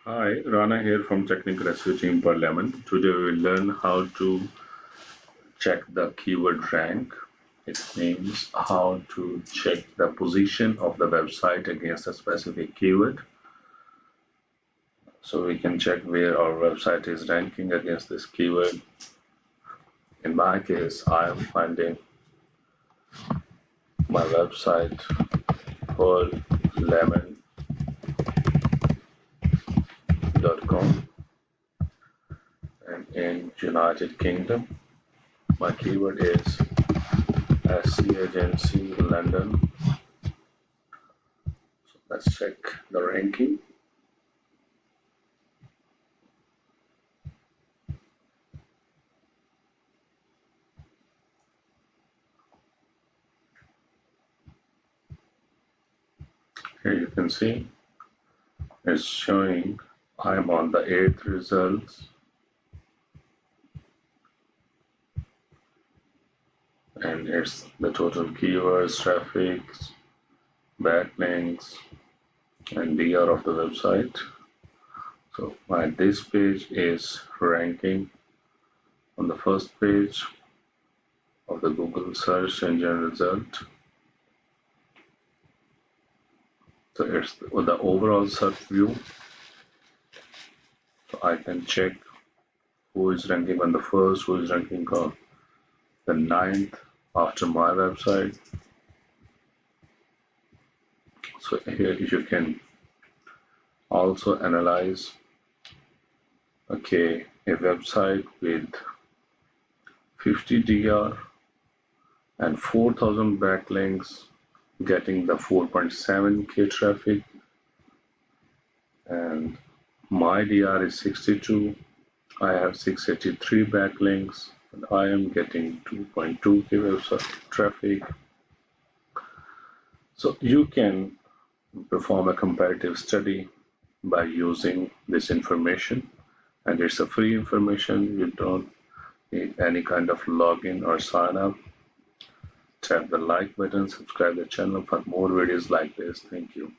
Hi, Rana here from Technical Rescue Team per Lemon. Today we will learn how to check the keyword rank. It means how to check the position of the website against a specific keyword. So we can check where our website is ranking against this keyword. In my case, I am finding my website pearllemon.com, and in United Kingdom, my keyword is SC Agency London. Let's check the ranking. Here you can see it's showing I'm on the 8th results, and it's the total keywords, traffic, backlinks, and DR of the website. So this page is ranking on the first page of the Google search engine result. So it's the overall search view. So I can check who is ranking on the first, who is ranking on the 9th after my website. So here you can also analyze a website with 50 DR and 4,000 backlinks getting the 4.7K traffic, and my DR is 62. I have 683 backlinks and I am getting 2.2K website traffic. So you can perform a comparative study by using this information, and it's a free information. You don't need any kind of login or sign up. Tap the like button, subscribe the channel for more videos like this. Thank you.